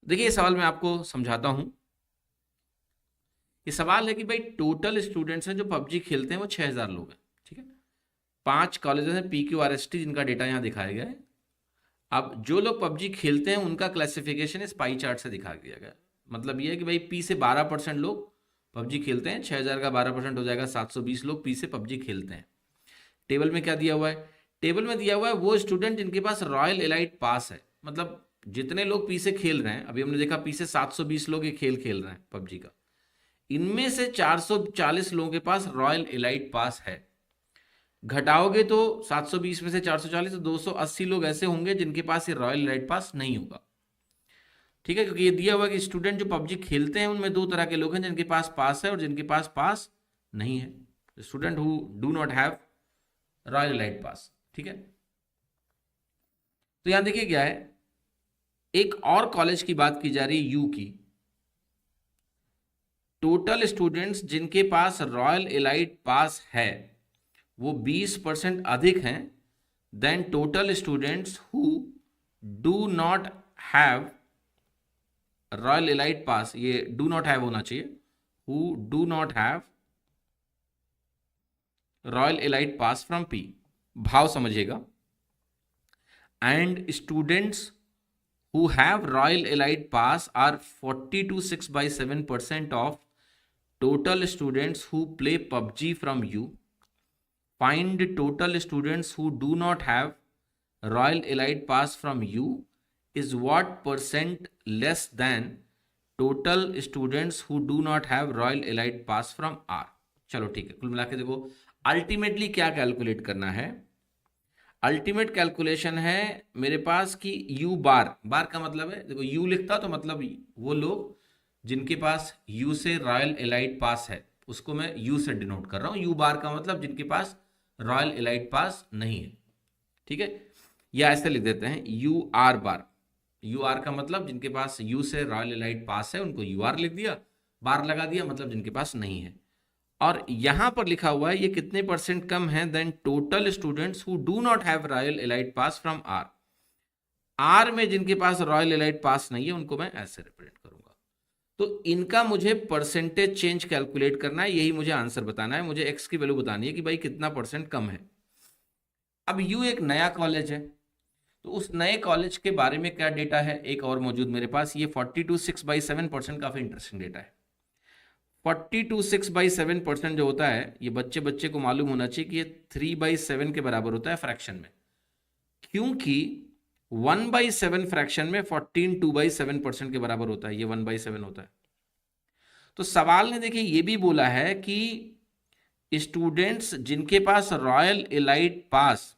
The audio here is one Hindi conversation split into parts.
देखिए ये सवाल मैं आपको समझाता हूं। ये सवाल है कि भाई टोटल स्टूडेंट्स हैं जो पबजी खेलते हैं वो 6000 लोग हैं, ठीक है। 5 कॉलेजेस हैं PQRST जिनका डेटा यहाँ दिखाया गया है। अब जो लोग पबजी खेलते हैं उनका क्लासिफिकेशन इस पाई चार्ट से दिखा दिया गया है। मतलब ये है कि भाई पी से 12% लोग पबजी खेलते हैं, 6000 का 12% हो जाएगा 720 लोग पी से पबजी खेलते हैं। टेबल में क्या दिया हुआ है? टेबल में दिया हुआ है वो स्टूडेंट जिनके पास रॉयल एलाइट पास है। मतलब जितने लोग पी से खेल रहे हैं, अभी हमने देखा पी से 720 लोग ये खेल खेल रहे हैं पबजी का, इनमें से 440 लोगों के पास रॉयल एलाइट पास है। घटाओगे तो 720 में से 440 तो 280 लोग ऐसे होंगे जिनके पास ये रॉयल एलाइट पास नहीं होगा, ठीक है। क्योंकि ये दिया हुआ है कि स्टूडेंट जो पबजी खेलते हैं उनमें दो तरह के लोग हैं, जिनके पास पास है और जिनके पास पास नहीं है। Student who do not have royal elite pass, ठीक है। तो यहां देखिए क्या है, एक और कॉलेज की बात की जा रही है, यू की। टोटल स्टूडेंट्स जिनके पास रॉयल एलाइट पास है वो 20% अधिक हैं than total students who do not have royal elite pass. ये डू नॉट हैव होना चाहिए, who do not have royal elite pass from P. भाव समझिएगा। And students who have Royal Elite Pass are 40 to 6/7% of total students who play PUBG from U. Find total students who do not have Royal Elite Pass from U is what percent less than total students who do not have Royal Elite Pass from R. चलो ठीक है, कुल मिला के देखो अल्टीमेटली क्या कैलकुलेट करना है। अल्टीमेट कैलकुलेशन है मेरे पास कि यू बार, बार का मतलब है, देखो यू लिखता तो मतलब वो लोग जिनके पास यू से रॉयल एलाइट पास है उसको मैं यू से डिनोट कर रहा हूं। यू बार का मतलब जिनके पास रॉयल एलाइट पास नहीं है, ठीक है। या ऐसे लिख देते हैं U R bar. U R का मतलब जिनके पास यू से रॉयल एलाइट पास है उनको यू आर लिख दिया, बार लगा दिया, मतलब जिनके पास नहीं है। और यहां पर लिखा हुआ है ये कितने परसेंट कम है than total students who do not have royal elite pass from R. R में जिनके पास रॉयल एलाइट पास नहीं है उनको मैं ऐसे रिप्रेजेंट करूंगा। तो इनका मुझे परसेंटेज चेंज कैलकुलेट करना है, यही मुझे आंसर बताना है। मुझे एक्स की वैल्यू बतानी है कि भाई कितना परसेंट कम है। अब यू एक नया कॉलेज है तो उस नए कॉलेज के बारे में क्या डेटा है एक और मौजूद मेरे पास, ये 40 to 6/7% काफी इंटरेस्टिंग डेटा है। 40 to 6/7% जो होता है ये बच्चे बच्चे को मालूम होना चाहिए कि ये 3/7 के बराबर होता है फ्रैक्शन में, क्योंकि 1/7 फ्रैक्शन में 14 2/7% के बराबर होता है, ये 1/7 होता है। तो सवाल ने देखिए ये भी बोला है कि स्टूडेंट्स जिनके पास रॉयल एलाइट पास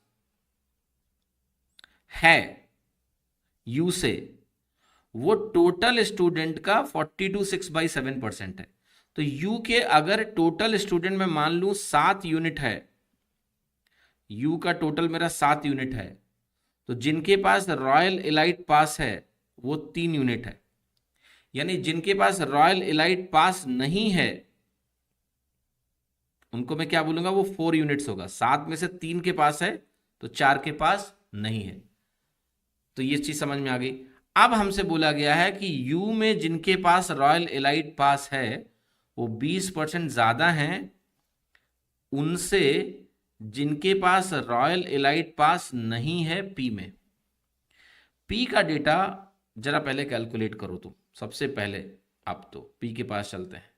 है यू से वो टोटल स्टूडेंट का 40 to 6/7% है। तो यू के अगर टोटल स्टूडेंट में मान लूं 7 यूनिट है, यू का टोटल मेरा 7 यूनिट है, तो जिनके पास रॉयल एलाइट पास है वो 3 यूनिट है। यानी जिनके पास रॉयल एलाइट पास नहीं है उनको मैं क्या बोलूंगा, वो 4 यूनिट्स होगा। 7 में से 3 के पास है तो 4 के पास नहीं है। तो ये चीज समझ में आ गई। अब हमसे बोला गया है कि यू में जिनके पास रॉयल एलाइट पास है वो 20% ज्यादा हैं उनसे जिनके पास रॉयल एलाइट पास नहीं है पी में। पी का डेटा जरा पहले कैलकुलेट करो तुम सबसे पहले। अब तो पी के पास चलते हैं।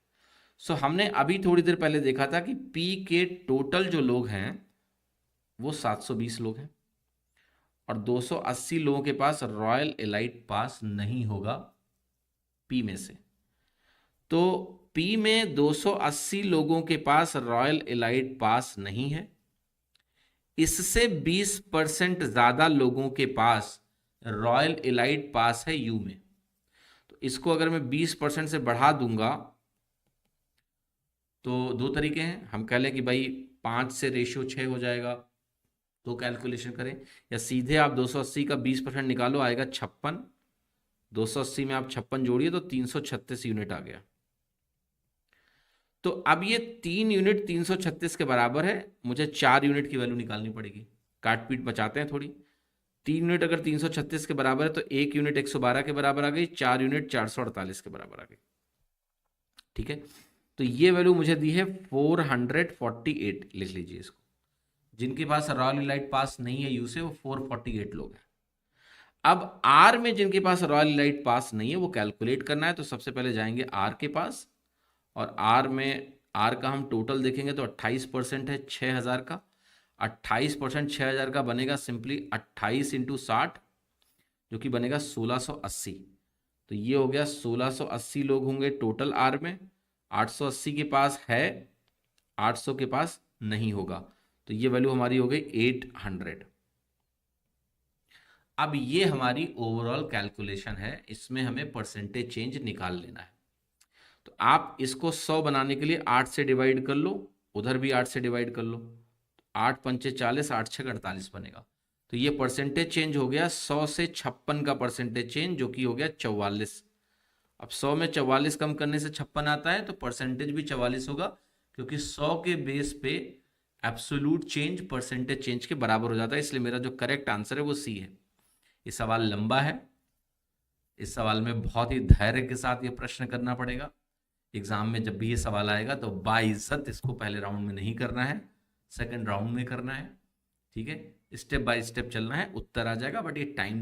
सो हमने अभी थोड़ी देर पहले देखा था कि पी के टोटल जो लोग हैं वो 720 लोग हैं और 280 लोगों के पास रॉयल एलाइट पास नहीं होगा पी में से। तो पी में 280 लोगों के पास रॉयल एलाइट पास नहीं है, इससे 20% ज्यादा लोगों के पास रॉयल एलाइट पास है यू में। तो इसको अगर मैं 20% से बढ़ा दूंगा तो दो तरीके हैं, हम कह लें कि भाई 5 से रेशियो 6 हो जाएगा तो कैलकुलेशन करें, या सीधे आप 280 का 20% निकालो आएगा 56। 280 में आप 56 जोड़िए तो 336 यूनिट आ गया। तो अब ये 3 यूनिट 336 के बराबर है, मुझे 4 यूनिट की वैल्यू निकालनी पड़ेगी। काट पीट बचाते हैं थोड़ी। 3 यूनिट अगर 336 के बराबर है तो 1 यूनिट 112 के बराबर आ गई, 4 यूनिट 448 के बराबर आ गई। ठीक है, तो ये वैल्यू मुझे दी है 448, लिख लीजिए इसको। जिनके पास रॉयल इलाइट पास नहीं है यू से, वो 448 लोग हैं। अब आर में जिनके पास रॉयल इलाइट पास नहीं है वो कैलकुलेट करना है, तो सबसे पहले जाएंगे आर के पास, और आर में आर का हम टोटल देखेंगे तो 28% है 6000 का। 28% 6000 का बनेगा सिंपली 28 इंटू 60, जो कि बनेगा 1680। तो ये हो गया 1680 लोग होंगे टोटल आर में। 880 के पास है, 800 के पास नहीं होगा, तो ये वैल्यू हमारी हो गई 800। अब ये हमारी ओवरऑल कैलकुलेशन है, इसमें हमें परसेंटेज चेंज निकाल लेना है। तो आप इसको 100 बनाने के लिए 8 से डिवाइड कर लो, उधर भी 8 से डिवाइड कर लो, 8 पंचे 40, 8 छः 48 बनेगा। तो ये परसेंटेज चेंज हो गया 100 से 56 का परसेंटेज चेंज, जो कि हो गया 44। अब 100 में 44 कम करने से 56 आता है, तो परसेंटेज भी 44 होगा, क्योंकि 100 के बेस पे एब्सोल्यूट चेंज परसेंटेज चेंज के बराबर हो जाता है। इसलिए मेरा जो करेक्ट आंसर है वो सी है। ये सवाल लंबा है, इस सवाल में बहुत ही धैर्य के साथ ये प्रश्न करना पड़ेगा। एग्जाम में जब भी ये सवाल आएगा तो बाइज्जत इसको पहले राउंड में नहीं करना है, सेकंड राउंड में करना है। ठीक है, स्टेप बाय स्टेप चलना है, उत्तर आ जाएगा, बट ये टाइम